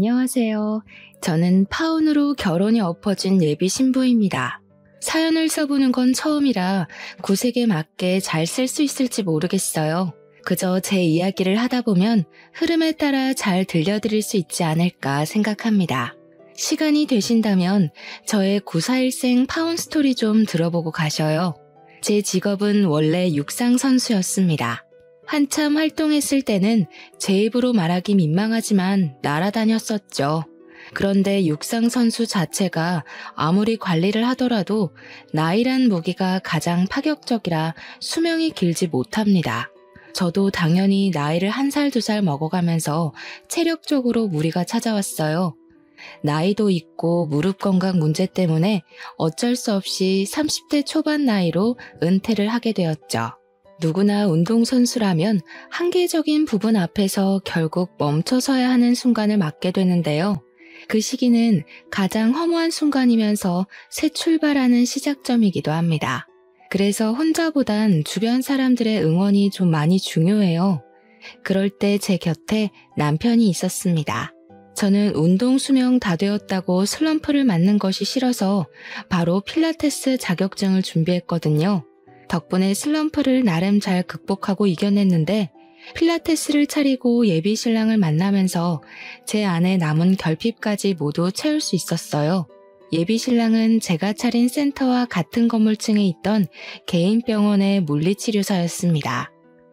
안녕하세요. 저는 파혼으로 결혼이 엎어진 예비 신부입니다. 사연을 써보는 건 처음이라 구색에 맞게 잘 쓸 수 있을지 모르겠어요. 그저 제 이야기를 하다 보면 흐름에 따라 잘 들려드릴 수 있지 않을까 생각합니다. 시간이 되신다면 저의 941생 파혼 스토리 좀 들어보고 가셔요. 제 직업은 원래 육상 선수였습니다. 한참 활동했을 때는 제 입으로 말하기 민망하지만 날아다녔었죠. 그런데 육상 선수 자체가 아무리 관리를 하더라도 나이란 무기가 가장 파격적이라 수명이 길지 못합니다. 저도 당연히 나이를 1살, 2살 먹어가면서 체력적으로 무리가 찾아왔어요. 나이도 있고 무릎 건강 문제 때문에 어쩔 수 없이 30대 초반 나이로 은퇴를 하게 되었죠. 누구나 운동선수라면 한계적인 부분 앞에서 결국 멈춰서야 하는 순간을 맞게 되는데요. 그 시기는 가장 허무한 순간이면서 새 출발하는 시작점이기도 합니다. 그래서 혼자보단 주변 사람들의 응원이 좀 많이 중요해요. 그럴 때 제 곁에 남편이 있었습니다. 저는 운동 수명 다 되었다고 슬럼프를 맞는 것이 싫어서 바로 필라테스 자격증을 준비했거든요. 덕분에 슬럼프를 나름 잘 극복하고 이겨냈는데 필라테스를 차리고 예비 신랑을 만나면서 제 안에 남은 결핍까지 모두 채울 수 있었어요. 예비 신랑은 제가 차린 센터와 같은 건물층에 있던 개인 병원의 물리치료사였습니다.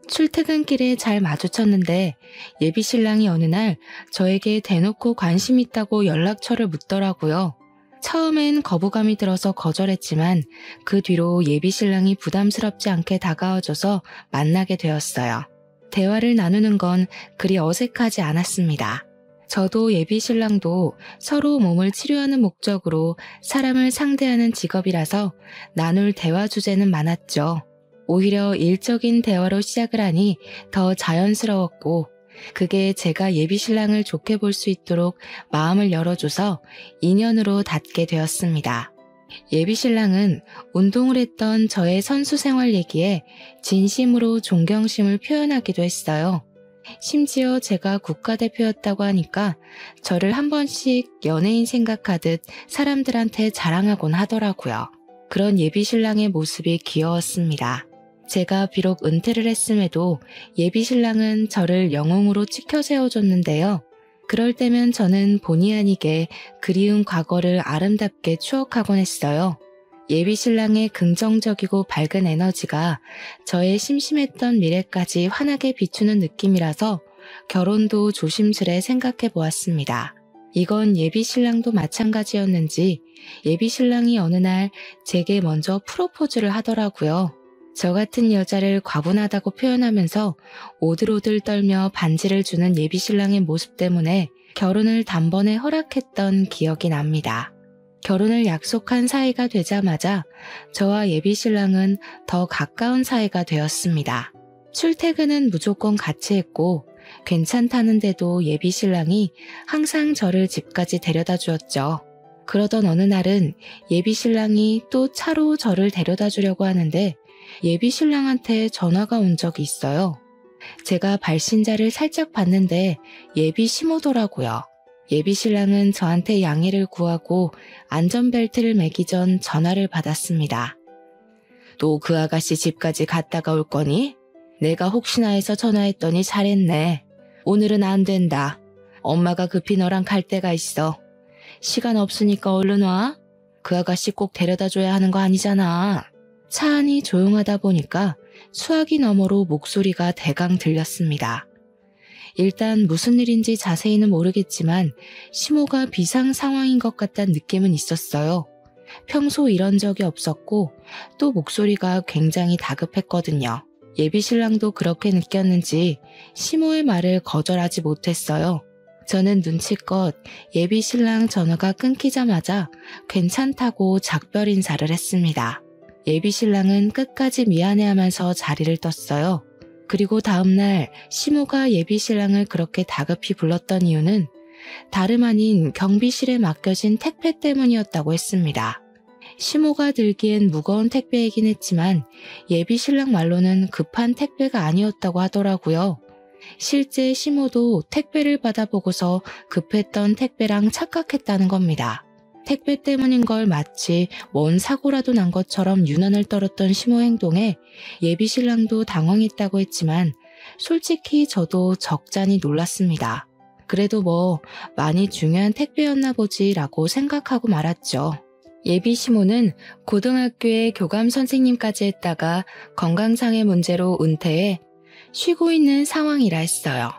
출퇴근길에 잘 마주쳤는데 예비 신랑이 어느 날 저에게 대놓고 관심 있다고 연락처를 묻더라고요. 처음엔 거부감이 들어서 거절했지만 그 뒤로 예비 신랑이 부담스럽지 않게 다가와줘서 만나게 되었어요. 대화를 나누는 건 그리 어색하지 않았습니다. 저도 예비 신랑도 서로 몸을 치료하는 목적으로 사람을 상대하는 직업이라서 나눌 대화 주제는 많았죠. 오히려 일적인 대화로 시작을 하니 더 자연스러웠고 그게 제가 예비 신랑을 좋게 볼 수 있도록 마음을 열어줘서 인연으로 닿게 되었습니다. 예비 신랑은 운동을 했던 저의 선수 생활 얘기에 진심으로 존경심을 표현하기도 했어요. 심지어 제가 국가대표였다고 하니까 저를 한 번씩 연예인 생각하듯 사람들한테 자랑하곤 하더라고요. 그런 예비 신랑의 모습이 귀여웠습니다. 제가 비록 은퇴를 했음에도 예비 신랑은 저를 영웅으로 치켜 세워줬는데요. 그럴 때면 저는 본의 아니게 그리운 과거를 아름답게 추억하곤 했어요. 예비 신랑의 긍정적이고 밝은 에너지가 저의 심심했던 미래까지 환하게 비추는 느낌이라서 결혼도 조심스레 생각해 보았습니다. 이건 예비 신랑도 마찬가지였는지 예비 신랑이 어느 날 제게 먼저 프로포즈를 하더라고요. 저 같은 여자를 과분하다고 표현하면서 오들오들 떨며 반지를 주는 예비 신랑의 모습 때문에 결혼을 단번에 허락했던 기억이 납니다. 결혼을 약속한 사이가 되자마자 저와 예비 신랑은 더 가까운 사이가 되었습니다. 출퇴근은 무조건 같이 했고 괜찮다는데도 예비 신랑이 항상 저를 집까지 데려다 주었죠. 그러던 어느 날은 예비 신랑이 또 차로 저를 데려다 주려고 하는데 예비 신랑한테 전화가 온 적이 있어요. 제가 발신자를 살짝 봤는데 예비 시모더라고요. 예비 신랑은 저한테 양해를 구하고 안전벨트를 매기 전 전화를 받았습니다. 너 그 아가씨 집까지 갔다가 올 거니? 내가 혹시나 해서 전화했더니 잘했네. 오늘은 안 된다. 엄마가 급히 너랑 갈 데가 있어. 시간 없으니까 얼른 와. 그 아가씨 꼭 데려다 줘야 하는 거 아니잖아. 차 안이 조용하다 보니까 수화기 너머로 목소리가 대강 들렸습니다. 일단 무슨 일인지 자세히는 모르겠지만 시모가 비상 상황인 것 같다는 느낌은 있었어요. 평소 이런 적이 없었고 또 목소리가 굉장히 다급했거든요. 예비 신랑도 그렇게 느꼈는지 시모의 말을 거절하지 못했어요. 저는 눈치껏 예비 신랑 전화가 끊기자마자 괜찮다고 작별 인사를 했습니다. 예비 신랑은 끝까지 미안해하면서 자리를 떴어요. 그리고 다음날 시모가 예비 신랑을 그렇게 다급히 불렀던 이유는 다름 아닌 경비실에 맡겨진 택배 때문이었다고 했습니다. 시모가 들기엔 무거운 택배이긴 했지만 예비 신랑 말로는 급한 택배가 아니었다고 하더라고요. 실제 시모도 택배를 받아보고서 급했던 택배랑 착각했다는 겁니다. 택배 때문인 걸 마치 뭔 사고라도 난 것처럼 유난을 떨었던 시모 행동에 예비신랑도 당황했다고 했지만 솔직히 저도 적잖이 놀랐습니다. 그래도 뭐 많이 중요한 택배였나 보지라고 생각하고 말았죠. 예비 시모는 고등학교에 교감 선생님까지 했다가 건강상의 문제로 은퇴해 쉬고 있는 상황이라 했어요.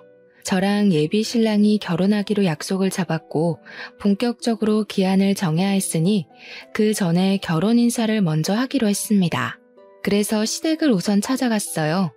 저랑 예비 신랑이 결혼하기로 약속을 잡았고 본격적으로 기한을 정해야 했으니 그 전에 결혼 인사를 먼저 하기로 했습니다. 그래서 시댁을 우선 찾아갔어요.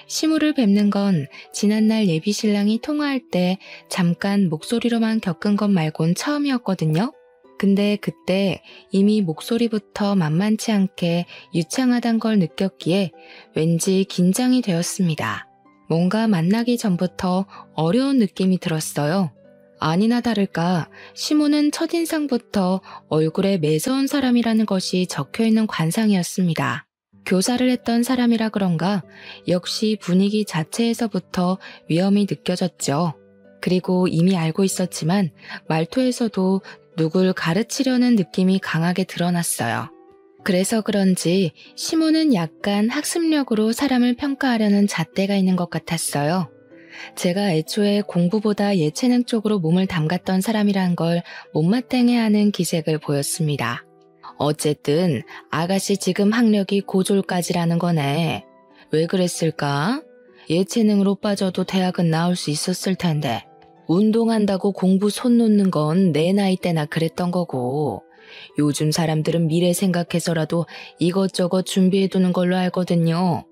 시모를 뵙는 건 지난날 예비 신랑이 통화할 때 잠깐 목소리로만 겪은 것 말곤 처음이었거든요. 근데 그때 이미 목소리부터 만만치 않게 유창하단 걸 느꼈기에 왠지 긴장이 되었습니다. 뭔가 만나기 전부터 어려운 느낌이 들었어요. 아니나 다를까 시모는 첫인상부터 얼굴에 매서운 사람이라는 것이 적혀있는 관상이었습니다. 교사를 했던 사람이라 그런가 역시 분위기 자체에서부터 위험이 느껴졌죠. 그리고 이미 알고 있었지만 말투에서도 누굴 가르치려는 느낌이 강하게 드러났어요. 그래서 그런지 시모는 약간 학습력으로 사람을 평가하려는 잣대가 있는 것 같았어요. 제가 애초에 공부보다 예체능 쪽으로 몸을 담갔던 사람이란 걸 못마땅해하는 기색을 보였습니다. 어쨌든 아가씨 지금 학력이 고졸까지라는 거네. 왜 그랬을까? 예체능으로 빠져도 대학은 나올 수 있었을 텐데. 운동한다고 공부 손 놓는 건 내 나이 때나 그랬던 거고 요즘 사람들은 미래 생각해서라도 이것저것 준비해두는 걸로 알거든요.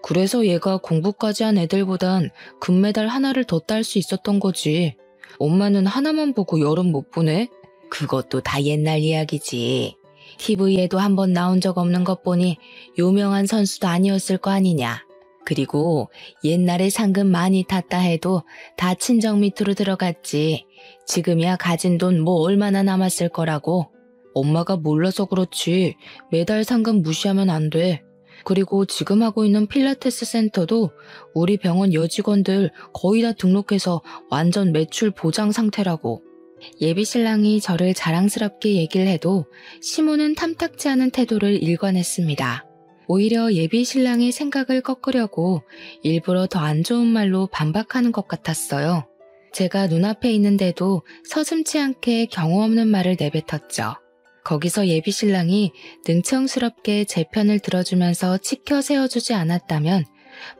그래서 얘가 공부까지 한 애들보단 금메달 하나를 더 딸 수 있었던 거지. 엄마는 하나만 보고 여름 못 보네? 그것도 다 옛날 이야기지. TV에도 한 번 나온 적 없는 것 보니 유명한 선수도 아니었을 거 아니냐. 그리고 옛날에 상금 많이 탔다 해도 다 친정 밑으로 들어갔지. 지금이야 가진 돈 뭐 얼마나 남았을 거라고. 엄마가 몰라서 그렇지 매달 상금 무시하면 안 돼. 그리고 지금 하고 있는 필라테스 센터도 우리 병원 여직원들 거의 다 등록해서 완전 매출 보장 상태라고. 예비 신랑이 저를 자랑스럽게 얘기를 해도 시모는 탐탁지 않은 태도를 일관했습니다. 오히려 예비 신랑의 생각을 꺾으려고 일부러 더 안 좋은 말로 반박하는 것 같았어요. 제가 눈앞에 있는데도 서슴지 않게 경우 없는 말을 내뱉었죠. 거기서 예비 신랑이 능청스럽게 제 편을 들어주면서 치켜 세워주지 않았다면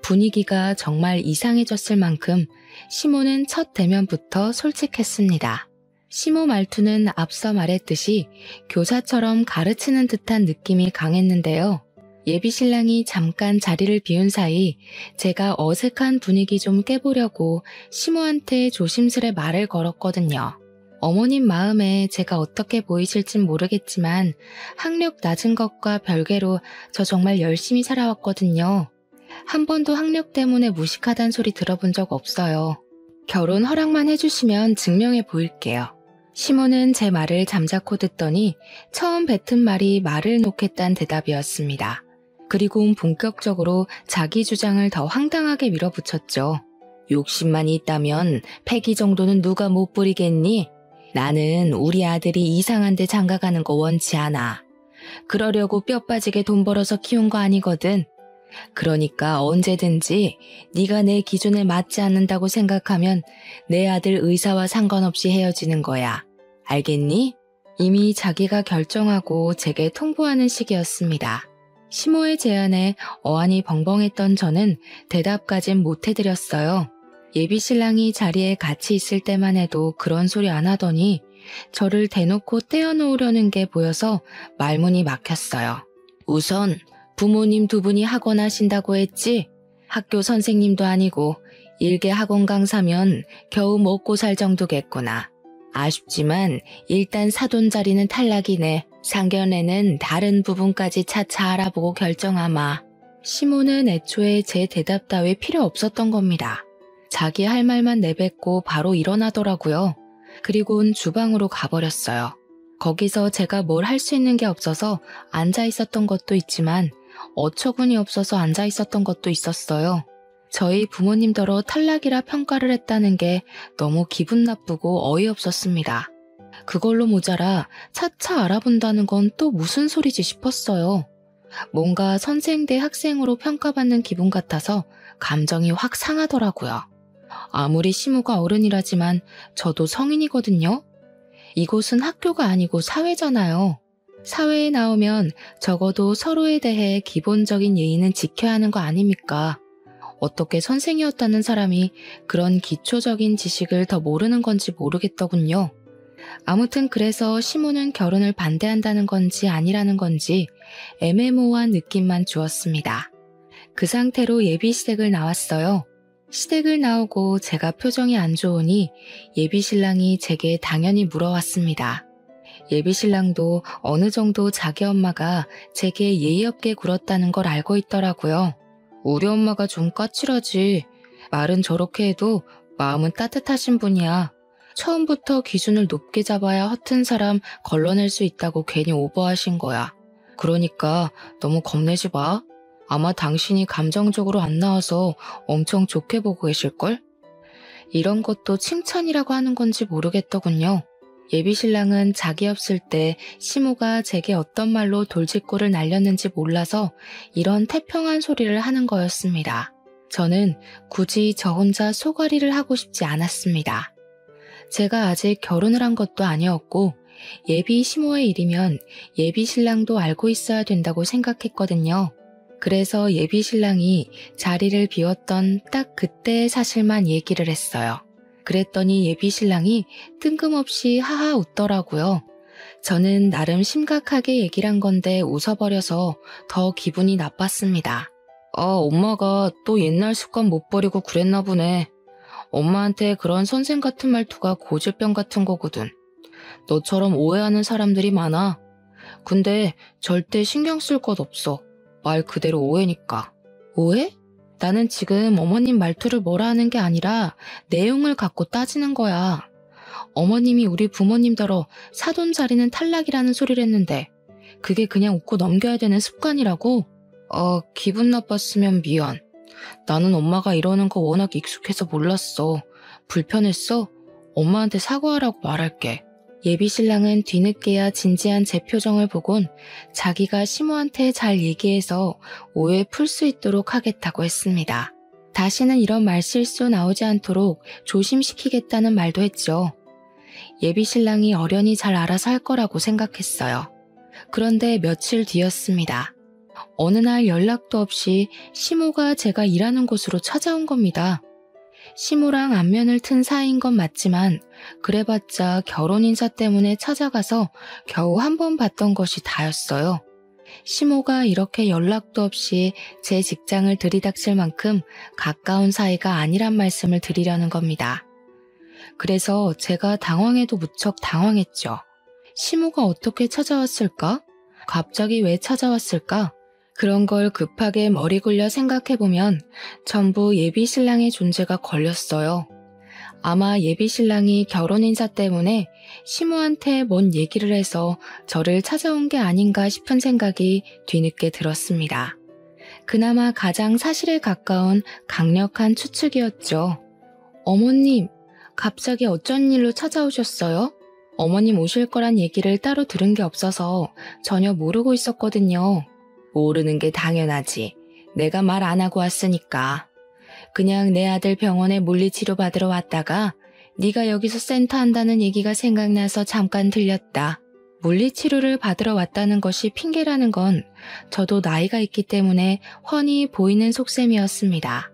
분위기가 정말 이상해졌을 만큼 시모는 첫 대면부터 솔직했습니다. 시모 말투는 앞서 말했듯이 교사처럼 가르치는 듯한 느낌이 강했는데요. 예비 신랑이 잠깐 자리를 비운 사이 제가 어색한 분위기 좀 깨보려고 시모한테 조심스레 말을 걸었거든요. 어머님 마음에 제가 어떻게 보이실진 모르겠지만 학력 낮은 것과 별개로 저 정말 열심히 살아왔거든요. 한 번도 학력 때문에 무식하단 소리 들어본 적 없어요. 결혼 허락만 해주시면 증명해 보일게요. 시모는 제 말을 잠자코 듣더니 처음 뱉은 말이 말을 놓겠다는 대답이었습니다. 그리고는 본격적으로 자기 주장을 더 황당하게 밀어붙였죠. 욕심만 있다면 패기 정도는 누가 못 부리겠니? 나는 우리 아들이 이상한 데 장가가는 거 원치 않아. 그러려고 뼈 빠지게 돈 벌어서 키운 거 아니거든. 그러니까 언제든지 네가 내 기준에 맞지 않는다고 생각하면 내 아들 의사와 상관없이 헤어지는 거야. 알겠니? 이미 자기가 결정하고 제게 통보하는 시기였습니다. 시모의 제안에 어안이 벙벙했던 저는 대답까진 못 해드렸어요. 예비 신랑이 자리에 같이 있을 때만 해도 그런 소리 안 하더니 저를 대놓고 떼어놓으려는 게 보여서 말문이 막혔어요. 우선 부모님 두 분이 학원 하신다고 했지? 학교 선생님도 아니고 일개 학원 강사면 겨우 먹고 살 정도겠구나. 아쉽지만 일단 사돈 자리는 탈락이네. 상견례는 다른 부분까지 차차 알아보고 결정하마. 시모는 애초에 제 대답 따위 필요 없었던 겁니다. 자기 할 말만 내뱉고 바로 일어나더라고요. 그리고는 주방으로 가버렸어요. 거기서 제가 뭘 할 수 있는 게 없어서 앉아 있었던 것도 있지만 어처구니 없어서 앉아 있었던 것도 있었어요. 저희 부모님더러 탈락이라 평가를 했다는 게 너무 기분 나쁘고 어이없었습니다. 그걸로 모자라 차차 알아본다는 건 또 무슨 소리지 싶었어요. 뭔가 선생 대 학생으로 평가받는 기분 같아서 감정이 확 상하더라고요. 아무리 시모가 어른이라지만 저도 성인이거든요. 이곳은 학교가 아니고 사회잖아요. 사회에 나오면 적어도 서로에 대해 기본적인 예의는 지켜야 하는 거 아닙니까? 어떻게 선생이었다는 사람이 그런 기초적인 지식을 더 모르는 건지 모르겠더군요. 아무튼 그래서 시모는 결혼을 반대한다는 건지 아니라는 건지 애매모호한 느낌만 주었습니다. 그 상태로 예비 시댁을 나왔어요. 시댁을 나오고 제가 표정이 안 좋으니 예비 신랑이 제게 당연히 물어왔습니다. 예비 신랑도 어느 정도 자기 엄마가 제게 예의 없게 굴었다는 걸 알고 있더라고요. 우리 엄마가 좀 까칠하지. 말은 저렇게 해도 마음은 따뜻하신 분이야. 처음부터 기준을 높게 잡아야 허튼 사람 걸러낼 수 있다고 괜히 오버하신 거야. 그러니까 너무 겁내지 마. 아마 당신이 감정적으로 안 나와서 엄청 좋게 보고 계실걸? 이런 것도 칭찬이라고 하는 건지 모르겠더군요. 예비 신랑은 자기 없을 때 시모가 제게 어떤 말로 돌직구를 날렸는지 몰라서 이런 태평한 소리를 하는 거였습니다. 저는 굳이 저 혼자 소가리를 하고 싶지 않았습니다. 제가 아직 결혼을 한 것도 아니었고 예비 시모의 일이면 예비 신랑도 알고 있어야 된다고 생각했거든요. 그래서 예비 신랑이 자리를 비웠던 딱 그때의 사실만 얘기를 했어요. 그랬더니 예비 신랑이 뜬금없이 하하 웃더라고요. 저는 나름 심각하게 얘기를 한 건데 웃어버려서 더 기분이 나빴습니다. 엄마가 또 옛날 습관 못 버리고 그랬나 보네. 엄마한테 그런 선생 같은 말투가 고질병 같은 거거든. 너처럼 오해하는 사람들이 많아. 근데 절대 신경 쓸 것 없어. 말 그대로 오해니까. 오해? 나는 지금 어머님 말투를 뭐라 하는 게 아니라 내용을 갖고 따지는 거야. 어머님이 우리 부모님더러 사돈 자리는 탈락이라는 소리를 했는데 그게 그냥 웃고 넘겨야 되는 습관이라고? 기분 나빴으면 미안. 나는 엄마가 이러는 거 워낙 익숙해서 몰랐어. 불편했어? 엄마한테 사과하라고 말할게. 예비 신랑은 뒤늦게야 진지한 제 표정을 보곤 자기가 시모한테 잘 얘기해서 오해 풀 수 있도록 하겠다고 했습니다. 다시는 이런 말실수 나오지 않도록 조심시키겠다는 말도 했죠. 예비 신랑이 어련히 잘 알아서 할 거라고 생각했어요. 그런데 며칠 뒤였습니다. 어느 날 연락도 없이 시모가 제가 일하는 곳으로 찾아온 겁니다. 시모랑 안면을 튼 사이인 건 맞지만 그래봤자 결혼 인사 때문에 찾아가서 겨우 한 번 봤던 것이 다였어요. 시모가 이렇게 연락도 없이 제 직장을 들이닥칠 만큼 가까운 사이가 아니란 말씀을 드리려는 겁니다. 그래서 제가 당황해도 무척 당황했죠. 시모가 어떻게 찾아왔을까? 갑자기 왜 찾아왔을까? 그런 걸 급하게 머리 굴려 생각해보면 전부 예비 신랑의 존재가 걸렸어요. 아마 예비 신랑이 결혼 인사 때문에 시모한테 뭔 얘기를 해서 저를 찾아온 게 아닌가 싶은 생각이 뒤늦게 들었습니다. 그나마 가장 사실에 가까운 강력한 추측이었죠. 어머님, 갑자기 어쩐 일로 찾아오셨어요? 어머님 오실 거란 얘기를 따로 들은 게 없어서 전혀 모르고 있었거든요. 모르는 게 당연하지. 내가 말 안 하고 왔으니까. 그냥 내 아들 병원에 물리치료 받으러 왔다가 네가 여기서 센터 한다는 얘기가 생각나서 잠깐 들렸다. 물리치료를 받으러 왔다는 것이 핑계라는 건 저도 나이가 있기 때문에 훤히 보이는 속셈이었습니다.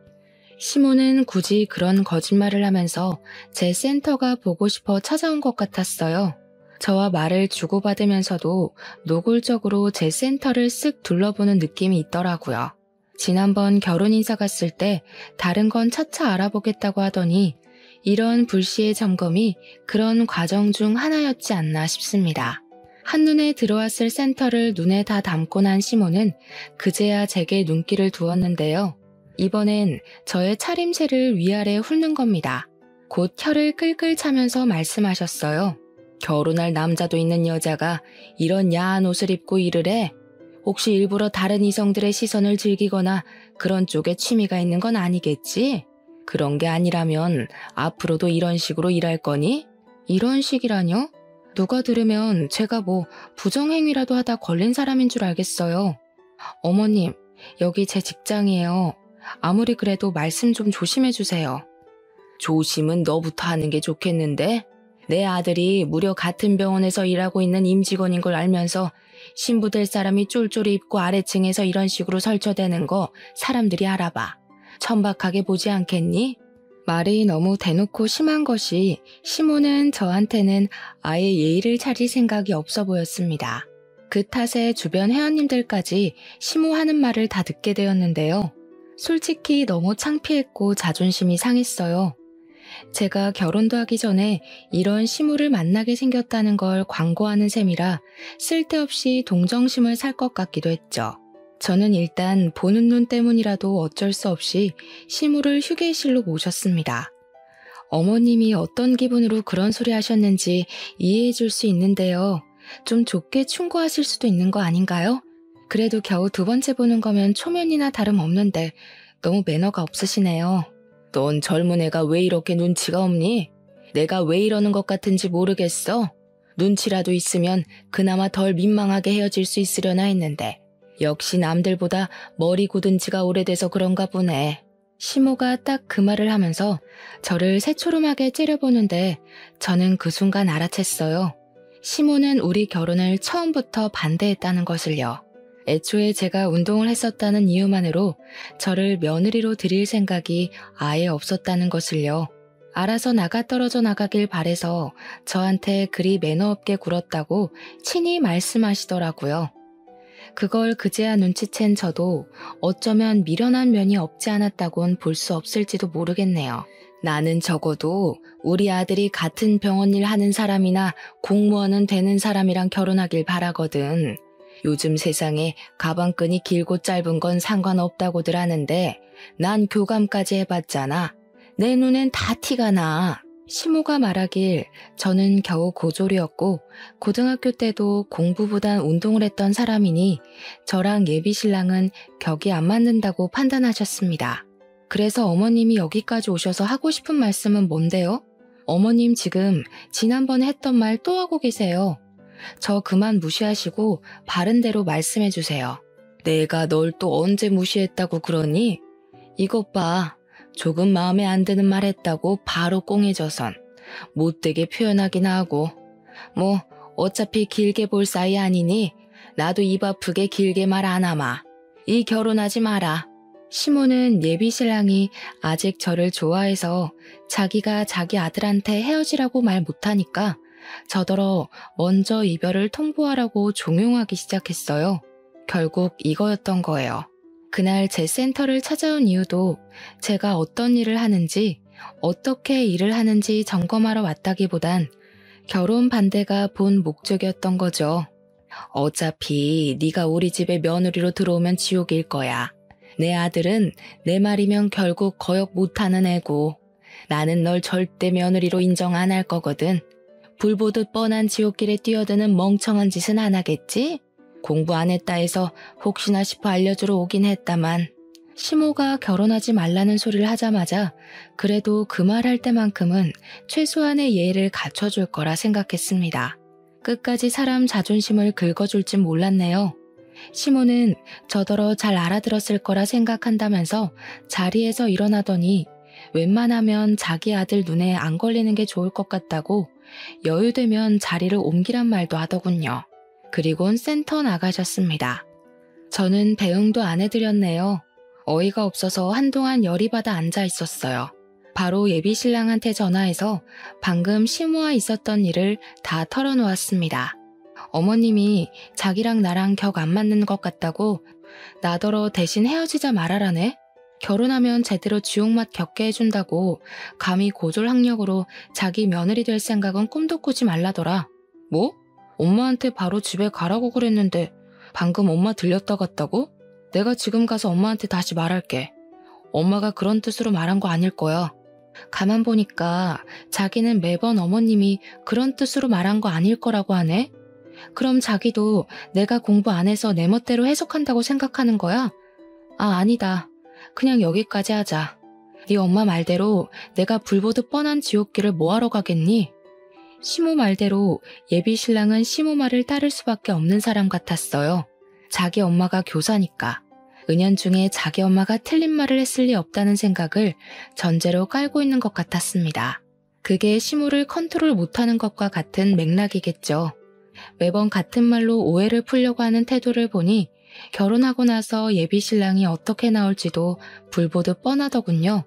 시모는 굳이 그런 거짓말을 하면서 제 센터가 보고 싶어 찾아온 것 같았어요. 저와 말을 주고받으면서도 노골적으로 제 센터를 쓱 둘러보는 느낌이 있더라고요. 지난번 결혼 인사 갔을 때 다른 건 차차 알아보겠다고 하더니 이런 불시의 점검이 그런 과정 중 하나였지 않나 싶습니다. 한눈에 들어왔을 센터를 눈에 다 담고 난 시모는 그제야 제게 눈길을 두었는데요. 이번엔 저의 차림새를 위아래 훑는 겁니다. 곧 혀를 끌끌 차면서 말씀하셨어요. 결혼할 남자도 있는 여자가 이런 야한 옷을 입고 일을 해? 혹시 일부러 다른 이성들의 시선을 즐기거나 그런 쪽에 취미가 있는 건 아니겠지? 그런 게 아니라면 앞으로도 이런 식으로 일할 거니? 이런 식이라뇨? 누가 들으면 제가 뭐 부정행위라도 하다 걸린 사람인 줄 알겠어요. 어머님, 여기 제 직장이에요. 아무리 그래도 말씀 좀 조심해 주세요. 조심은 너부터 하는 게 좋겠는데? 내 아들이 무려 같은 병원에서 일하고 있는 임직원인 걸 알면서 신부 될 사람이 쫄쫄이 입고 아래층에서 이런 식으로 설쳐대는 거 사람들이 알아봐. 천박하게 보지 않겠니? 말이 너무 대놓고 심한 것이 시모는 저한테는 아예 예의를 차릴 생각이 없어 보였습니다. 그 탓에 주변 회원님들까지 시모 하는 말을 다 듣게 되었는데요. 솔직히 너무 창피했고 자존심이 상했어요. 제가 결혼도 하기 전에 이런 시모를 만나게 생겼다는 걸 광고하는 셈이라 쓸데없이 동정심을 살 것 같기도 했죠. 저는 일단 보는 눈 때문이라도 어쩔 수 없이 시모를 휴게실로 모셨습니다. 어머님이 어떤 기분으로 그런 소리 하셨는지 이해해 줄 수 있는데요. 좀 좁게 충고하실 수도 있는 거 아닌가요? 그래도 겨우 두 번째 보는 거면 초면이나 다름없는데 너무 매너가 없으시네요. 넌 젊은 애가 왜 이렇게 눈치가 없니? 내가 왜 이러는 것 같은지 모르겠어. 눈치라도 있으면 그나마 덜 민망하게 헤어질 수 있으려나 했는데 역시 남들보다 머리 굳은 지가 오래돼서 그런가 보네. 시모가 딱 그 말을 하면서 저를 새초롬하게 째려보는데 저는 그 순간 알아챘어요. 시모는 우리 결혼을 처음부터 반대했다는 것을요. 애초에 제가 운동을 했었다는 이유만으로 저를 며느리로 드릴 생각이 아예 없었다는 것을요. 알아서 나가떨어져 나가길 바래서 저한테 그리 매너 없게 굴었다고 친히 말씀하시더라고요. 그걸 그제야 눈치챈 저도 어쩌면 미련한 면이 없지 않았다곤 볼 수 없을지도 모르겠네요. 나는 적어도 우리 아들이 같은 병원 일 하는 사람이나 공무원은 되는 사람이랑 결혼하길 바라거든. 요즘 세상에 가방끈이 길고 짧은 건 상관없다고들 하는데 난 교감까지 해봤잖아. 내 눈엔 다 티가 나. 시모가 말하길 저는 겨우 고졸이었고 고등학교 때도 공부보단 운동을 했던 사람이니 저랑 예비신랑은 격이 안 맞는다고 판단하셨습니다. 그래서 어머님이 여기까지 오셔서 하고 싶은 말씀은 뭔데요? 어머님 지금 지난번에 했던 말 또 하고 계세요. 저 그만 무시하시고 바른 대로 말씀해 주세요. 내가 널 또 언제 무시했다고 그러니? 이것 봐. 조금 마음에 안 드는 말 했다고 바로 꽁해져선 못되게 표현하긴 하고 뭐 어차피 길게 볼 사이 아니니 나도 입 아프게 길게 말 안 하마. 이 결혼하지 마라. 시모는 예비신랑이 아직 저를 좋아해서 자기가 자기 아들한테 헤어지라고 말 못하니까 저더러 먼저 이별을 통보하라고 종용하기 시작했어요. 결국 이거였던 거예요. 그날 제 센터를 찾아온 이유도 제가 어떤 일을 하는지 어떻게 일을 하는지 점검하러 왔다기보단 결혼 반대가 본 목적이었던 거죠. 어차피 네가 우리 집에 며느리로 들어오면 지옥일 거야. 내 아들은 내 말이면 결국 거역 못하는 애고 나는 널 절대 며느리로 인정 안 할 거거든. 불 보듯 뻔한 지옥길에 뛰어드는 멍청한 짓은 안 하겠지? 공부 안 했다 해서 혹시나 싶어 알려주러 오긴 했다만 시모가 결혼하지 말라는 소리를 하자마자 그래도 그 말할 때만큼은 최소한의 예의를 갖춰줄 거라 생각했습니다. 끝까지 사람 자존심을 긁어줄 줄 몰랐네요. 시모는 저더러 잘 알아들었을 거라 생각한다면서 자리에서 일어나더니 웬만하면 자기 아들 눈에 안 걸리는 게 좋을 것 같다고 여유되면 자리를 옮기란 말도 하더군요. 그리곤 센터 나가셨습니다. 저는 배웅도 안 해드렸네요. 어이가 없어서 한동안 열이 받아 앉아 있었어요. 바로 예비신랑한테 전화해서 방금 시모와 있었던 일을 다 털어놓았습니다. 어머님이 자기랑 나랑 격 안 맞는 것 같다고 나더러 대신 헤어지자 말하라네. 결혼하면 제대로 지옥맛 겪게 해준다고 감히 고졸학력으로 자기 며느리 될 생각은 꿈도 꾸지 말라더라. 뭐? 엄마한테 바로 집에 가라고 그랬는데 방금 엄마 들렸다 갔다고? 내가 지금 가서 엄마한테 다시 말할게. 엄마가 그런 뜻으로 말한 거 아닐 거야. 가만 보니까 자기는 매번 어머님이 그런 뜻으로 말한 거 아닐 거라고 하네. 그럼 자기도 내가 공부 안 해서 내 멋대로 해석한다고 생각하는 거야? 아니다. 그냥 여기까지 하자. 네 엄마 말대로 내가 불보듯 뻔한 지옥길을 뭐하러 가겠니? 시모 말대로 예비 신랑은 시모 말을 따를 수밖에 없는 사람 같았어요. 자기 엄마가 교사니까. 은연중에 자기 엄마가 틀린 말을 했을 리 없다는 생각을 전제로 깔고 있는 것 같았습니다. 그게 시모를 컨트롤 못하는 것과 같은 맥락이겠죠. 매번 같은 말로 오해를 풀려고 하는 태도를 보니 결혼하고 나서 예비 신랑이 어떻게 나올지도 불보듯 뻔하더군요.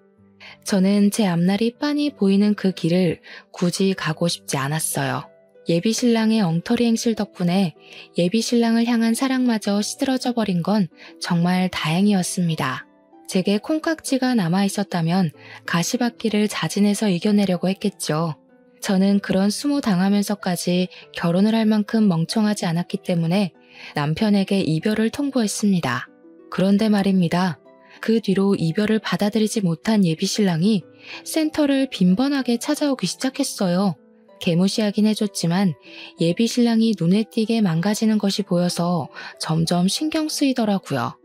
저는 제 앞날이 빤히 보이는 그 길을 굳이 가고 싶지 않았어요. 예비 신랑의 엉터리 행실 덕분에 예비 신랑을 향한 사랑마저 시들어져 버린 건 정말 다행이었습니다. 제게 콩깍지가 남아있었다면 가시밭길을 자진해서 이겨내려고 했겠죠. 저는 그런 수모 당하면서까지 결혼을 할 만큼 멍청하지 않았기 때문에 남편에게 이별을 통보했습니다. 그런데 말입니다. 그 뒤로 이별을 받아들이지 못한 예비 신랑이 센터를 빈번하게 찾아오기 시작했어요. 개무시하긴 해줬지만 예비 신랑이 눈에 띄게 망가지는 것이 보여서 점점 신경 쓰이더라고요.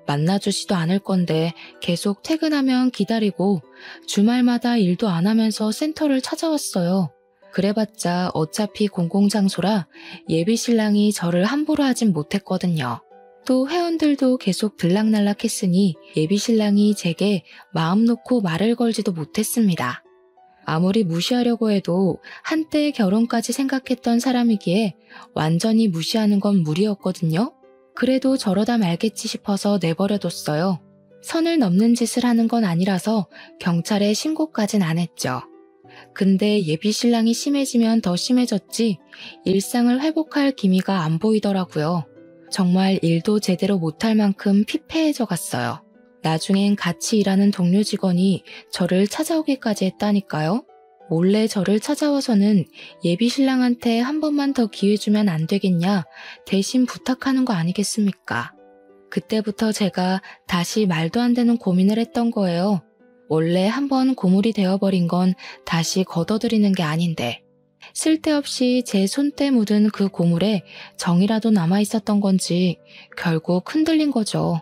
만나주지도 않을 건데 계속 퇴근하면 기다리고 주말마다 일도 안 하면서 센터를 찾아왔어요. 그래봤자 어차피 공공장소라 예비 신랑이 저를 함부로 하진 못했거든요. 또 회원들도 계속 들락날락 했으니 예비 신랑이 제게 마음 놓고 말을 걸지도 못했습니다. 아무리 무시하려고 해도 한때 결혼까지 생각했던 사람이기에 완전히 무시하는 건 무리였거든요. 그래도 저러다 말겠지 싶어서 내버려뒀어요. 선을 넘는 짓을 하는 건 아니라서 경찰에 신고까진 안 했죠. 근데 예비 신랑이 심해지면 더 심해졌지 일상을 회복할 기미가 안 보이더라고요. 정말 일도 제대로 못할 만큼 피폐해져 갔어요. 나중엔 같이 일하는 동료 직원이 저를 찾아오기까지 했다니까요. 몰래 저를 찾아와서는 예비 신랑한테 한 번만 더 기회 주면 안 되겠냐 대신 부탁하는 거 아니겠습니까? 그때부터 제가 다시 말도 안 되는 고민을 했던 거예요. 원래 한번 고물이 되어버린 건 다시 걷어들이는 게 아닌데 쓸데없이 제 손때 묻은 그 고물에 정이라도 남아있었던 건지 결국 흔들린 거죠.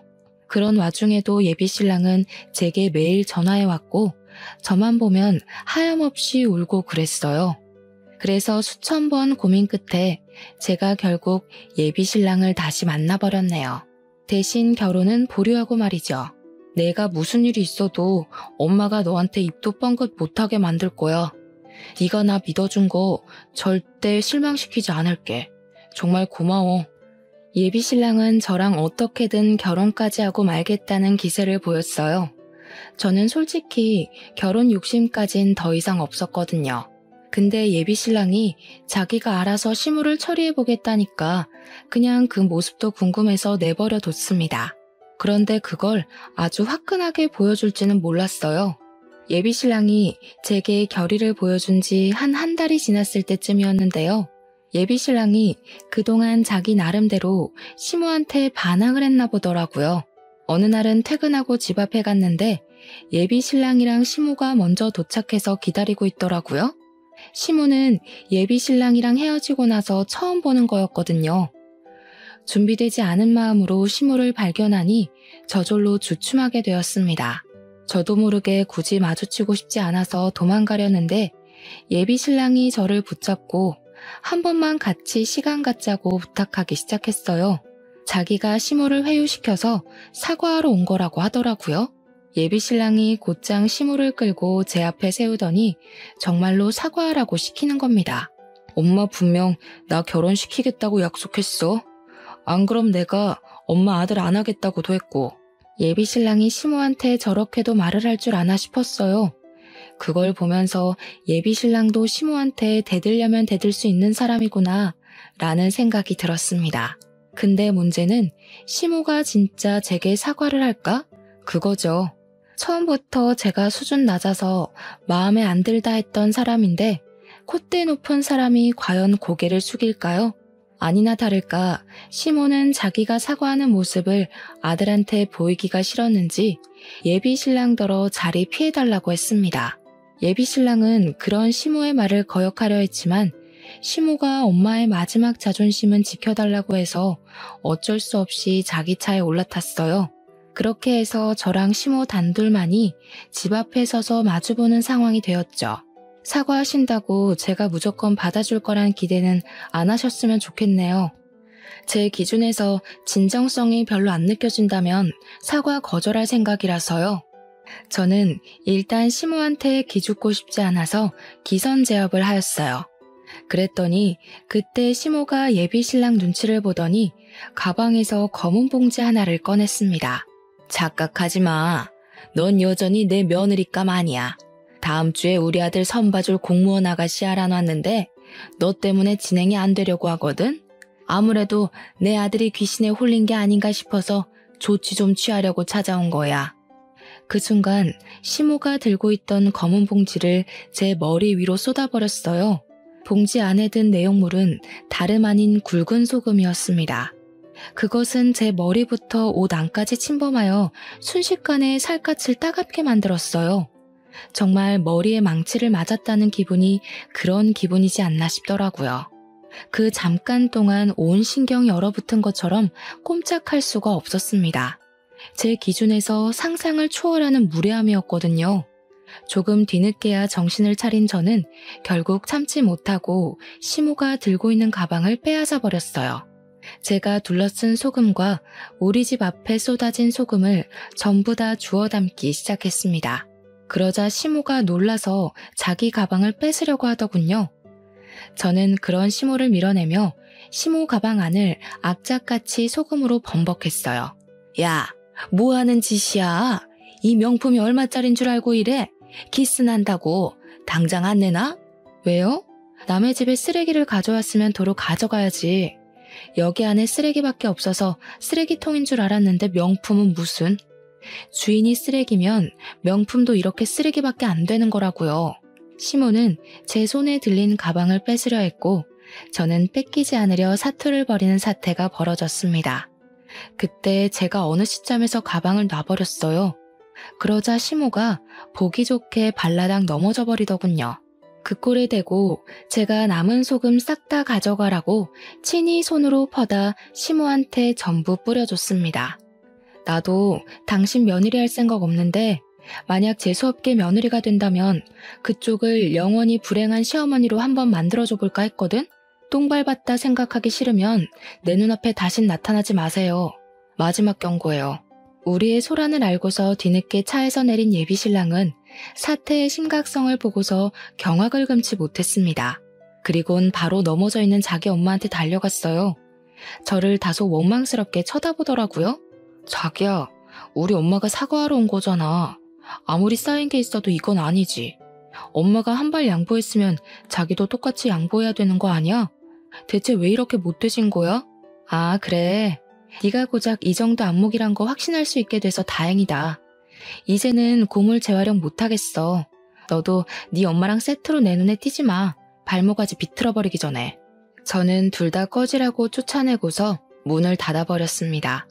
그런 와중에도 예비 신랑은 제게 매일 전화해왔고 저만 보면 하염없이 울고 그랬어요. 그래서 수천 번 고민 끝에 제가 결국 예비 신랑을 다시 만나버렸네요. 대신 결혼은 보류하고 말이죠. 내가 무슨 일이 있어도 엄마가 너한테 입도 뻥긋 못하게 만들 거야. 네가 나 믿어준 거 절대 실망시키지 않을게. 정말 고마워. 예비 신랑은 저랑 어떻게든 결혼까지 하고 말겠다는 기세를 보였어요. 저는 솔직히 결혼 욕심까진 더 이상 없었거든요. 근데 예비 신랑이 자기가 알아서 시무를 처리해보겠다니까 그냥 그 모습도 궁금해서 내버려 뒀습니다. 그런데 그걸 아주 화끈하게 보여줄지는 몰랐어요. 예비 신랑이 제게 결의를 보여준 지 한 달이 지났을 때쯤이었는데요. 예비 신랑이 그동안 자기 나름대로 시모한테 반항을 했나 보더라고요. 어느 날은 퇴근하고 집 앞에 갔는데 예비 신랑이랑 시모가 먼저 도착해서 기다리고 있더라고요. 시모는 예비 신랑이랑 헤어지고 나서 처음 보는 거였거든요. 준비되지 않은 마음으로 시모를 발견하니 저절로 주춤하게 되었습니다. 저도 모르게 굳이 마주치고 싶지 않아서 도망가려는데 예비 신랑이 저를 붙잡고 한 번만 같이 시간 갖자고 부탁하기 시작했어요. 자기가 시모를 회유시켜서 사과하러 온 거라고 하더라고요. 예비 신랑이 곧장 시모를 끌고 제 앞에 세우더니 정말로 사과하라고 시키는 겁니다. 엄마 분명 나 결혼시키겠다고 약속했어. 안 그럼 내가 엄마 아들 안 하겠다고도 했고. 예비 신랑이 시모한테 저렇게도 말을 할 줄 아나 싶었어요. 그걸 보면서 예비 신랑도 시모한테 대들려면 대들 수 있는 사람이구나 라는 생각이 들었습니다. 근데 문제는 시모가 진짜 제게 사과를 할까? 그거죠. 처음부터 제가 수준 낮아서 마음에 안 들다 했던 사람인데 콧대 높은 사람이 과연 고개를 숙일까요? 아니나 다를까 시모는 자기가 사과하는 모습을 아들한테 보이기가 싫었는지 예비 신랑더러 자리 피해달라고 했습니다. 예비 신랑은 그런 시모의 말을 거역하려 했지만 시모가 엄마의 마지막 자존심은 지켜달라고 해서 어쩔 수 없이 자기 차에 올라탔어요. 그렇게 해서 저랑 시모 단둘만이 집 앞에 서서 마주보는 상황이 되었죠. 사과하신다고 제가 무조건 받아줄 거란 기대는 안 하셨으면 좋겠네요. 제 기준에서 진정성이 별로 안 느껴진다면 사과 거절할 생각이라서요. 저는 일단 시모한테 기죽고 싶지 않아서 기선제압을 하였어요. 그랬더니 그때 시모가 예비 신랑 눈치를 보더니 가방에서 검은 봉지 하나를 꺼냈습니다. 착각하지 마. 넌 여전히 내 며느리감 아니야. 다음 주에 우리 아들 선봐줄 공무원 아가씨 알아놨는데 너 때문에 진행이 안 되려고 하거든? 아무래도 내 아들이 귀신에 홀린 게 아닌가 싶어서 조치 좀 취하려고 찾아온 거야. 그 순간 시모가 들고 있던 검은 봉지를 제 머리 위로 쏟아버렸어요. 봉지 안에 든 내용물은 다름 아닌 굵은 소금이었습니다. 그것은 제 머리부터 옷 안까지 침범하여 순식간에 살갗을 따갑게 만들었어요. 정말 머리에 망치를 맞았다는 기분이 그런 기분이지 않나 싶더라고요. 그 잠깐 동안 온 신경이 얼어붙은 것처럼 꼼짝할 수가 없었습니다. 제 기준에서 상상을 초월하는 무례함이었거든요. 조금 뒤늦게야 정신을 차린 저는 결국 참지 못하고 시모가 들고 있는 가방을 빼앗아 버렸어요. 제가 둘러쓴 소금과 우리 집 앞에 쏟아진 소금을 전부 다 주워 담기 시작했습니다. 그러자 시모가 놀라서 자기 가방을 뺏으려고 하더군요. 저는 그런 시모를 밀어내며 시모 가방 안을 악착같이 소금으로 범벅했어요. 야, 뭐하는 짓이야? 이 명품이 얼마짜린 줄 알고 이래? 기스난다고. 당장 안 내놔? 왜요? 남의 집에 쓰레기를 가져왔으면 도로 가져가야지. 여기 안에 쓰레기밖에 없어서 쓰레기통인 줄 알았는데 명품은 무슨? 주인이 쓰레기면 명품도 이렇게 쓰레기밖에 안 되는 거라고요. 시모는 제 손에 들린 가방을 뺏으려 했고 저는 뺏기지 않으려 사투를 벌이는 사태가 벌어졌습니다. 그때 제가 어느 시점에서 가방을 놔버렸어요. 그러자 시모가 보기 좋게 발라당 넘어져 버리더군요. 그 꼴에 대고 제가 남은 소금 싹 다 가져가라고 친히 손으로 퍼다 시모한테 전부 뿌려줬습니다. 나도 당신 며느리 할 생각 없는데 만약 재수없게 며느리가 된다면 그쪽을 영원히 불행한 시어머니로 한번 만들어줘 볼까 했거든? 똥 밟았다 생각하기 싫으면 내 눈앞에 다신 나타나지 마세요. 마지막 경고예요. 우리의 소란을 알고서 뒤늦게 차에서 내린 예비신랑은 사태의 심각성을 보고서 경악을 금치 못했습니다. 그리곤 바로 넘어져 있는 자기 엄마한테 달려갔어요. 저를 다소 원망스럽게 쳐다보더라고요. 자기야, 우리 엄마가 사과하러 온 거잖아. 아무리 쌓인 게 있어도 이건 아니지. 엄마가 한 발 양보했으면 자기도 똑같이 양보해야 되는 거 아니야? 대체 왜 이렇게 못되신 거야? 아, 그래. 네가 고작 이 정도 안목이란 거 확신할 수 있게 돼서 다행이다. 이제는 고물 재활용 못하겠어. 너도 네 엄마랑 세트로 내 눈에 띄지 마. 발모가지 비틀어버리기 전에. 저는 둘 다 꺼지라고 쫓아내고서 문을 닫아버렸습니다.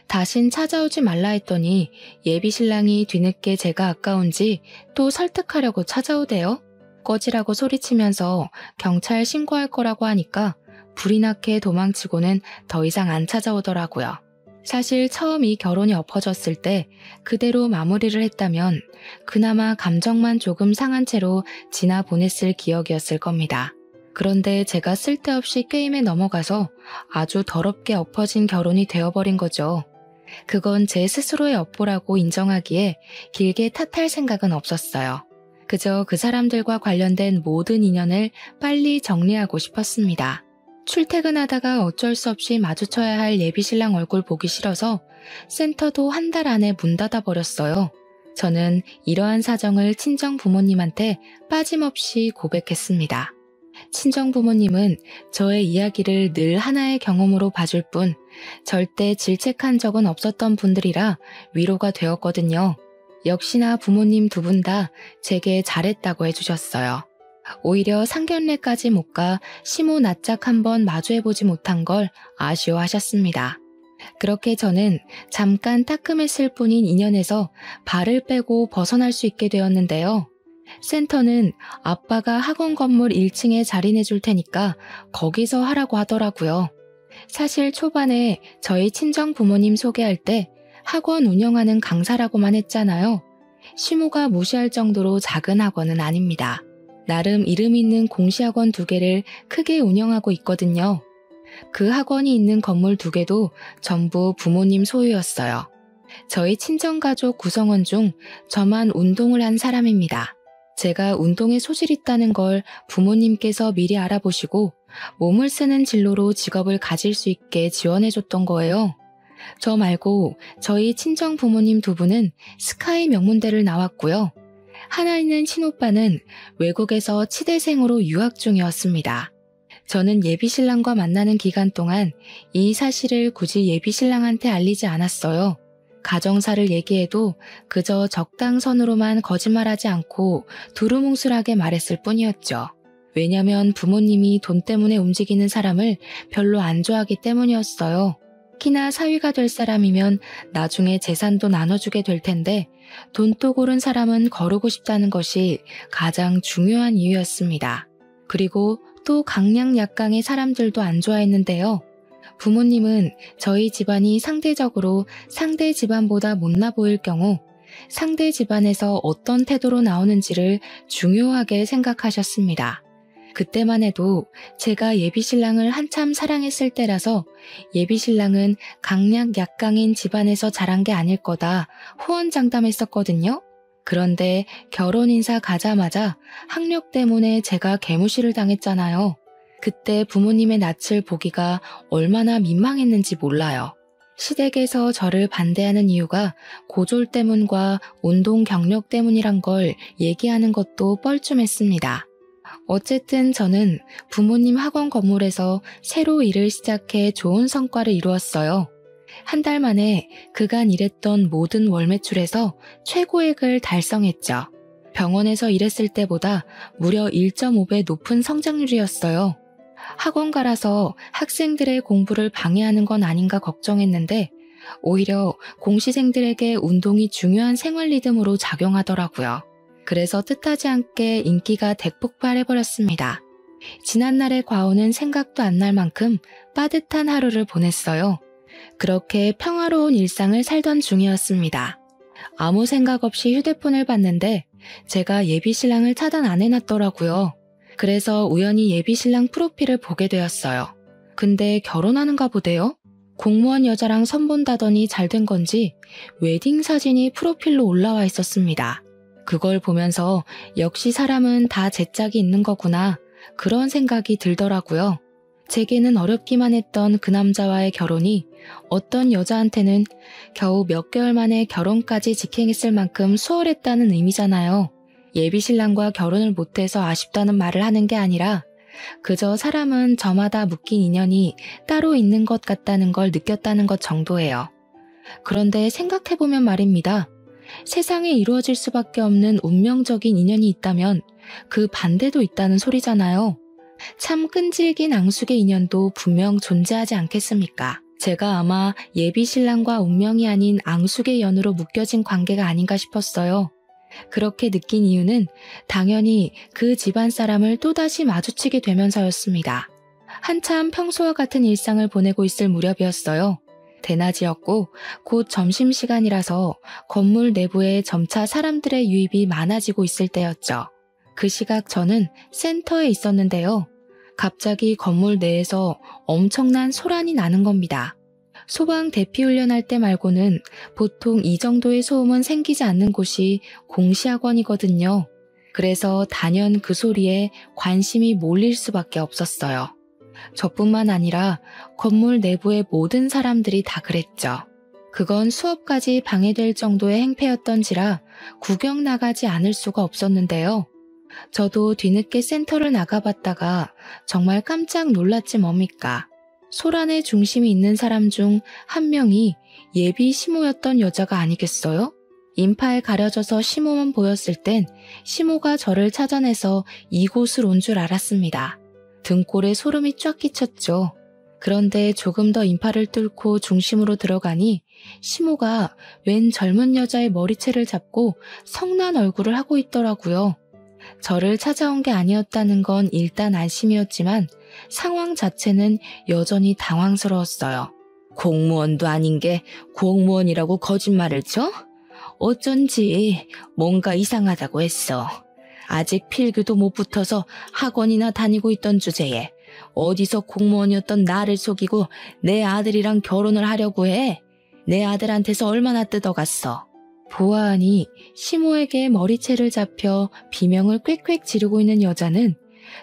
다신 찾아오지 말라 했더니 예비신랑이 뒤늦게 제가 아까운지 또 설득하려고 찾아오대요. 꺼지라고 소리치면서 경찰 신고할 거라고 하니까 불이 나게 도망치고는 더 이상 안 찾아오더라고요. 사실 처음 이 결혼이 엎어졌을 때 그대로 마무리를 했다면 그나마 감정만 조금 상한 채로 지나 보냈을 기억이었을 겁니다. 그런데 제가 쓸데없이 게임에 넘어가서 아주 더럽게 엎어진 결혼이 되어버린 거죠. 그건 제 스스로의 업보라고 인정하기에 길게 탓할 생각은 없었어요. 그저 그 사람들과 관련된 모든 인연을 빨리 정리하고 싶었습니다. 출퇴근하다가 어쩔 수 없이 마주쳐야 할 예비신랑 얼굴 보기 싫어서 센터도 한 달 안에 문 닫아버렸어요. 저는 이러한 사정을 친정 부모님한테 빠짐없이 고백했습니다. 친정 부모님은 저의 이야기를 늘 하나의 경험으로 봐줄 뿐 절대 질책한 적은 없었던 분들이라 위로가 되었거든요. 역시나 부모님 두 분 다 제게 잘했다고 해주셨어요. 오히려 상견례까지 못 가 시모 낯짝 한번 마주해보지 못한 걸 아쉬워하셨습니다. 그렇게 저는 잠깐 따끔했을 뿐인 인연에서 발을 빼고 벗어날 수 있게 되었는데요. 센터는 아빠가 학원 건물 1층에 자리 내줄 테니까 거기서 하라고 하더라고요. 사실 초반에 저희 친정 부모님 소개할 때 학원 운영하는 강사라고만 했잖아요. 시모가 무시할 정도로 작은 학원은 아닙니다. 나름 이름 있는 공시학원 2개를 크게 운영하고 있거든요. 그 학원이 있는 건물 2개도 전부 부모님 소유였어요. 저희 친정가족 구성원 중 저만 운동을 한 사람입니다. 제가 운동에 소질이 있다는 걸 부모님께서 미리 알아보시고 몸을 쓰는 진로로 직업을 가질 수 있게 지원해줬던 거예요. 저 말고 저희 친정 부모님 2분은 스카이 명문대를 나왔고요. 하나 있는 친오빠는 외국에서 치대생으로 유학 중이었습니다. 저는 예비신랑과 만나는 기간 동안 이 사실을 굳이 예비신랑한테 알리지 않았어요. 가정사를 얘기해도 그저 적당선으로만 거짓말하지 않고 두루뭉술하게 말했을 뿐이었죠. 왜냐면 부모님이 돈 때문에 움직이는 사람을 별로 안 좋아하기 때문이었어요. 특히나 사위가 될 사람이면 나중에 재산도 나눠주게 될 텐데 돈독 오른 사람은 거르고 싶다는 것이 가장 중요한 이유였습니다. 그리고 또 강약 약강의 사람들도 안 좋아했는데요. 부모님은 저희 집안이 상대적으로 상대 집안보다 못나 보일 경우 상대 집안에서 어떤 태도로 나오는지를 중요하게 생각하셨습니다. 그때만 해도 제가 예비신랑을 한참 사랑했을 때라서 예비신랑은 강약 약강인 집안에서 자란 게 아닐 거다 호언장담했었거든요. 그런데 결혼 인사 가자마자 학력 때문에 제가 개무시를 당했잖아요. 그때 부모님의 낯을 보기가 얼마나 민망했는지 몰라요. 시댁에서 저를 반대하는 이유가 고졸 때문과 운동 경력 때문이란 걸 얘기하는 것도 뻘쭘했습니다. 어쨌든 저는 부모님 학원 건물에서 새로 일을 시작해 좋은 성과를 이루었어요. 한 달 만에 그간 일했던 모든 월 매출에서 최고액을 달성했죠. 병원에서 일했을 때보다 무려 1.5배 높은 성장률이었어요. 학원가라서 학생들의 공부를 방해하는 건 아닌가 걱정했는데 오히려 공시생들에게 운동이 중요한 생활 리듬으로 작용하더라고요. 그래서 뜻하지 않게 인기가 대폭발해버렸습니다. 지난날의 과오는 생각도 안 날 만큼 빠듯한 하루를 보냈어요. 그렇게 평화로운 일상을 살던 중이었습니다. 아무 생각 없이 휴대폰을 봤는데 제가 예비신랑을 차단 안 해놨더라고요. 그래서 우연히 예비신랑 프로필을 보게 되었어요. 근데 결혼하는가 보대요? 공무원 여자랑 선본다더니 잘된 건지 웨딩 사진이 프로필로 올라와 있었습니다. 그걸 보면서 역시 사람은 다 제 짝이 있는 거구나 그런 생각이 들더라고요. 제게는 어렵기만 했던 그 남자와의 결혼이 어떤 여자한테는 겨우 몇 개월 만에 결혼까지 직행했을 만큼 수월했다는 의미잖아요. 예비신랑과 결혼을 못해서 아쉽다는 말을 하는 게 아니라 그저 사람은 저마다 묶인 인연이 따로 있는 것 같다는 걸 느꼈다는 것 정도예요. 그런데 생각해보면 말입니다. 세상에 이루어질 수밖에 없는 운명적인 인연이 있다면 그 반대도 있다는 소리잖아요. 참 끈질긴 앙숙의 인연도 분명 존재하지 않겠습니까? 제가 아마 예비신랑과 운명이 아닌 앙숙의 연으로 묶여진 관계가 아닌가 싶었어요. 그렇게 느낀 이유는 당연히 그 집안 사람을 또다시 마주치게 되면서였습니다. 한참 평소와 같은 일상을 보내고 있을 무렵이었어요. 대낮이었고 곧 점심시간이라서 건물 내부에 점차 사람들의 유입이 많아지고 있을 때였죠. 그 시각 저는 센터에 있었는데요. 갑자기 건물 내에서 엄청난 소란이 나는 겁니다. 소방 대피 훈련할 때 말고는 보통 이 정도의 소음은 생기지 않는 곳이 공시학원이거든요. 그래서 단연 그 소리에 관심이 몰릴 수밖에 없었어요. 저뿐만 아니라 건물 내부의 모든 사람들이 다 그랬죠. 그건 수업까지 방해될 정도의 행패였던지라 구경 나가지 않을 수가 없었는데요. 저도 뒤늦게 센터를 나가봤다가 정말 깜짝 놀랐지 뭡니까. 소란의 중심이 있는 사람 중 한 명이 예비 시모였던 여자가 아니겠어요? 인파에 가려져서 시모만 보였을 땐 시모가 저를 찾아내서 이곳을 온 줄 알았습니다. 등골에 소름이 쫙 끼쳤죠. 그런데 조금 더 인파를 뚫고 중심으로 들어가니 시모가 웬 젊은 여자의 머리채를 잡고 성난 얼굴을 하고 있더라고요. 저를 찾아온 게 아니었다는 건 일단 안심이었지만 상황 자체는 여전히 당황스러웠어요. 공무원도 아닌 게 공무원이라고 거짓말을 쳐? 어쩐지 뭔가 이상하다고 했어. 아직 필기도 못 붙어서 학원이나 다니고 있던 주제에 어디서 공무원이었던 나를 속이고 내 아들이랑 결혼을 하려고 해? 내 아들한테서 얼마나 뜯어갔어. 보아하니 시모에게 머리채를 잡혀 비명을 꽥꽥 지르고 있는 여자는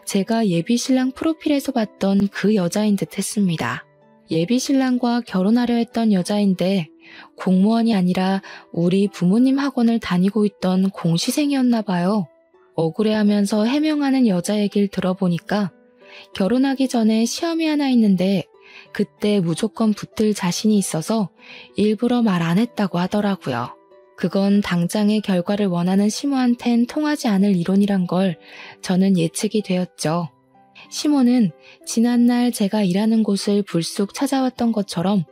제가 예비신랑 프로필에서 봤던 그 여자인 듯 했습니다. 예비신랑과 결혼하려 했던 여자인데 공무원이 아니라 우리 부모님 학원을 다니고 있던 공시생이었나 봐요. 억울해하면서 해명하는 여자 얘기를 들어보니까 결혼하기 전에 시험이 하나 있는데 그때 무조건 붙을 자신이 있어서 일부러 말 안 했다고 하더라고요. 그건 당장의 결과를 원하는 시모한텐 통하지 않을 이론이란 걸 저는 예측이 되었죠. 시모는 지난날 제가 일하는 곳을 불쑥 찾아왔던 것처럼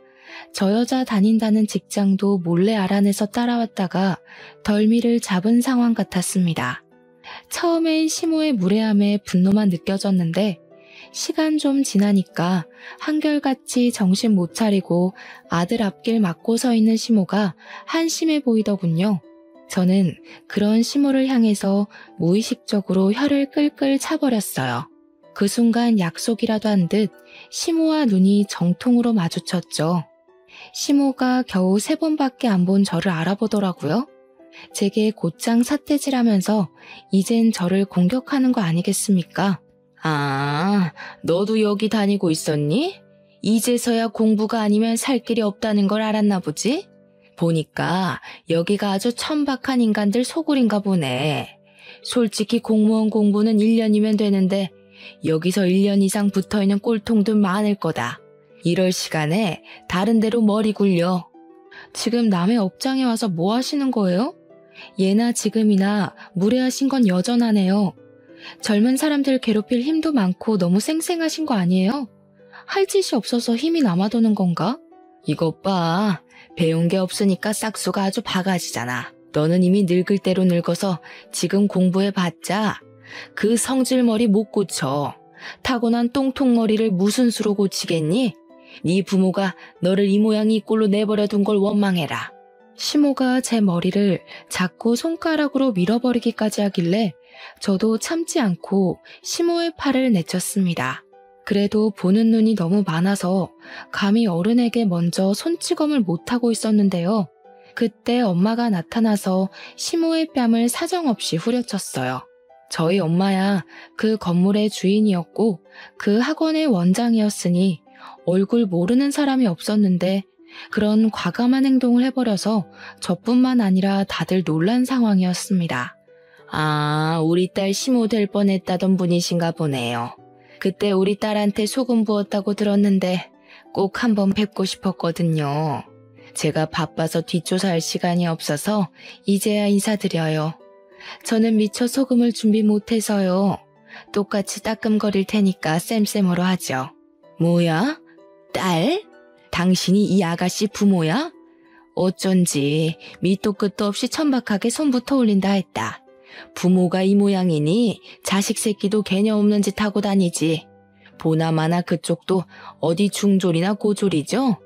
저 여자 다닌다는 직장도 몰래 알아내서 따라왔다가 덜미를 잡은 상황 같았습니다. 처음엔 시모의 무례함에 분노만 느껴졌는데 시간 좀 지나니까 한결같이 정신 못 차리고 아들 앞길 막고 서 있는 시모가 한심해 보이더군요. 저는 그런 시모를 향해서 무의식적으로 혀를 끌끌 차버렸어요. 그 순간 약속이라도 한 듯 시모와 눈이 정통으로 마주쳤죠. 시모가 겨우 3번밖에 안 본 저를 알아보더라고요. 제게 곧장 삿대질하면서 이젠 저를 공격하는 거 아니겠습니까? 아, 너도 여기 다니고 있었니? 이제서야 공부가 아니면 살 길이 없다는 걸 알았나 보지? 보니까 여기가 아주 천박한 인간들 소굴인가 보네. 솔직히 공무원 공부는 1년이면 되는데 여기서 1년 이상 붙어있는 꼴통들 많을 거다. 이럴 시간에 다른 데로 머리 굴려. 지금 남의 업장에 와서 뭐 하시는 거예요? 예나 지금이나 무례하신 건 여전하네요. 젊은 사람들 괴롭힐 힘도 많고 너무 쌩쌩하신 거 아니에요? 할 짓이 없어서 힘이 남아도는 건가? 이것 봐. 배운 게 없으니까 싹수가 아주 바가지잖아. 너는 이미 늙을 대로 늙어서 지금 공부해봤자 그 성질머리 못 고쳐. 타고난 똥통머리를 무슨 수로 고치겠니? 네 부모가 너를 이 모양 이 꼴로 내버려 둔 걸 원망해라. 시모가 제 머리를 자꾸 손가락으로 밀어버리기까지 하길래 저도 참지 않고 시모의 팔을 내쳤습니다. 그래도 보는 눈이 너무 많아서 감히 어른에게 먼저 손찌검을 못하고 있었는데요. 그때 엄마가 나타나서 시모의 뺨을 사정없이 후려쳤어요. 저희 엄마야 그 건물의 주인이었고 그 학원의 원장이었으니 얼굴 모르는 사람이 없었는데 그런 과감한 행동을 해버려서 저뿐만 아니라 다들 놀란 상황이었습니다. 아, 우리 딸 시모 될 뻔했다던 분이신가 보네요. 그때 우리 딸한테 소금 부었다고 들었는데 꼭 한번 뵙고 싶었거든요. 제가 바빠서 뒷조사할 시간이 없어서 이제야 인사드려요. 저는 미처 소금을 준비 못해서요. 똑같이 따끔거릴 테니까 쌤쌤으로 하죠. 뭐야? 딸? 당신이 이 아가씨 부모야? 어쩐지 밑도 끝도 없이 천박하게 손부터 올린다 했다. 부모가 이 모양이니 자식 새끼도 개념 없는 짓 하고 다니지. 보나마나 그쪽도 어디 중졸이나 고졸이죠?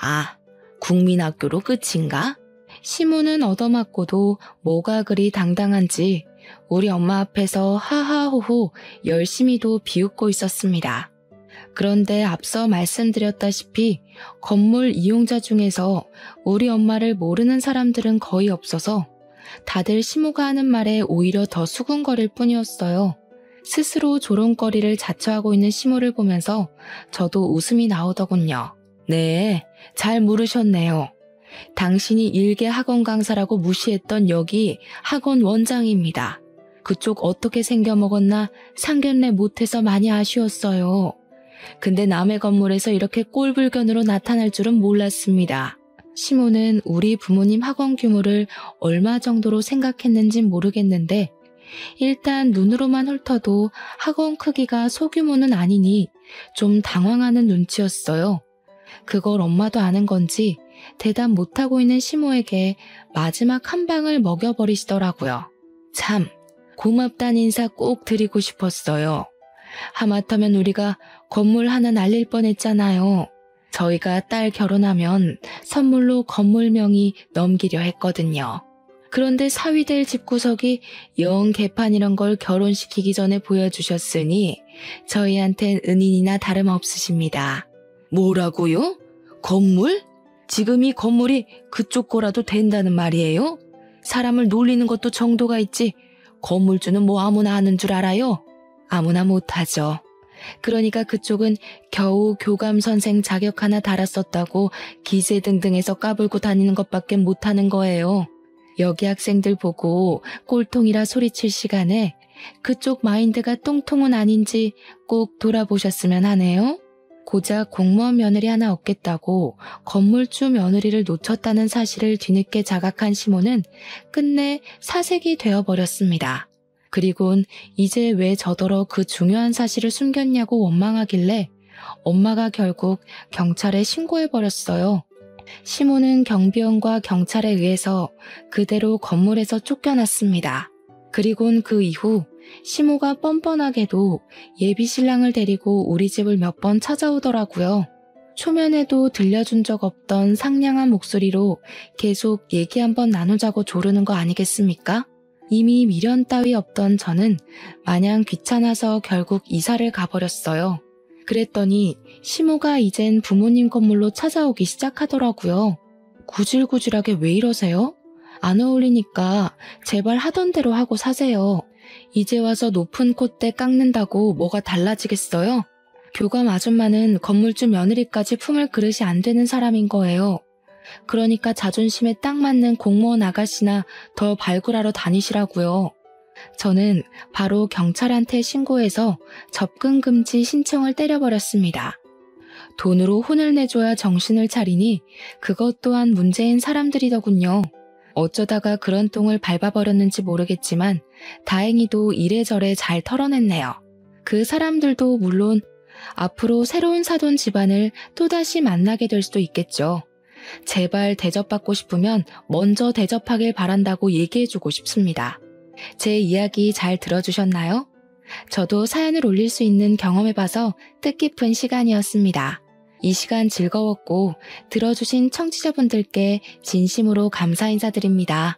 아, 국민학교로 끝인가? 시모는 얻어맞고도 뭐가 그리 당당한지 우리 엄마 앞에서 하하호호 열심히도 비웃고 있었습니다. 그런데 앞서 말씀드렸다시피 건물 이용자 중에서 우리 엄마를 모르는 사람들은 거의 없어서 다들 시모가 하는 말에 오히려 더 수군거릴 뿐이었어요. 스스로 조롱거리를 자처하고 있는 시모를 보면서 저도 웃음이 나오더군요. 네, 잘 물으셨네요. 당신이 일개 학원 강사라고 무시했던 여기 학원 원장입니다. 그쪽 어떻게 생겨먹었나 상견례 못해서 많이 아쉬웠어요. 근데 남의 건물에서 이렇게 꼴불견으로 나타날 줄은 몰랐습니다. 시모는 우리 부모님 학원 규모를 얼마 정도로 생각했는진 모르겠는데 일단 눈으로만 훑어도 학원 크기가 소규모는 아니니 좀 당황하는 눈치였어요. 그걸 엄마도 아는 건지 대답 못하고 있는 시모에게 마지막 한 방을 먹여버리시더라고요. 참, 고맙다는 인사 꼭 드리고 싶었어요. 하마터면 우리가 건물 하나 날릴 뻔했잖아요. 저희가 딸 결혼하면 선물로 건물 명의 넘기려 했거든요. 그런데 사위될 집구석이 영 개판이란 걸 결혼시키기 전에 보여주셨으니 저희한텐 은인이나 다름없으십니다. 뭐라고요? 건물? 지금 이 건물이 그쪽 거라도 된다는 말이에요? 사람을 놀리는 것도 정도가 있지 건물주는 뭐 아무나 하는 줄 알아요? 아무나 못하죠. 그러니까 그쪽은 겨우 교감 선생 자격 하나 달았었다고 기세등등해서 까불고 다니는 것밖에 못하는 거예요. 여기 학생들 보고 꼴통이라 소리칠 시간에 그쪽 마인드가 똥통은 아닌지 꼭 돌아보셨으면 하네요. 고작 공무원 며느리 하나 얻겠다고 건물주 며느리를 놓쳤다는 사실을 뒤늦게 자각한 시모는 끝내 사색이 되어버렸습니다. 그리곤 이제 왜 저더러 그 중요한 사실을 숨겼냐고 원망하길래 엄마가 결국 경찰에 신고해버렸어요. 시모는 경비원과 경찰에 의해서 그대로 건물에서 쫓겨났습니다. 그리곤 그 이후 시모가 뻔뻔하게도 예비신랑을 데리고 우리 집을 몇 번 찾아오더라고요. 초면에도 들려준 적 없던 상냥한 목소리로 계속 얘기 한번 나누자고 조르는 거 아니겠습니까? 이미 미련 따위 없던 저는 마냥 귀찮아서 결국 이사를 가버렸어요. 그랬더니 시모가 이젠 부모님 건물로 찾아오기 시작하더라고요. 구질구질하게 왜 이러세요? 안 어울리니까 제발 하던 대로 하고 사세요. 이제 와서 높은 콧대 깎는다고 뭐가 달라지겠어요? 교감 아줌마는 건물주 며느리까지 품을 그릇이 안 되는 사람인 거예요. 그러니까 자존심에 딱 맞는 공무원 아가씨나 더 발굴하러 다니시라고요. 저는 바로 경찰한테 신고해서 접근금지 신청을 때려버렸습니다. 돈으로 혼을 내줘야 정신을 차리니 그것 또한 문제인 사람들이더군요. 어쩌다가 그런 똥을 밟아버렸는지 모르겠지만 다행히도 이래저래 잘 털어냈네요. 그 사람들도 물론 앞으로 새로운 사돈 집안을 또다시 만나게 될 수도 있겠죠. 제발 대접받고 싶으면 먼저 대접하길 바란다고 얘기해주고 싶습니다. 제 이야기 잘 들어주셨나요? 저도 사연을 올릴 수 있는 경험해봐서 뜻깊은 시간이었습니다. 이 시간 즐거웠고 들어주신 청취자분들께 진심으로 감사 인사드립니다.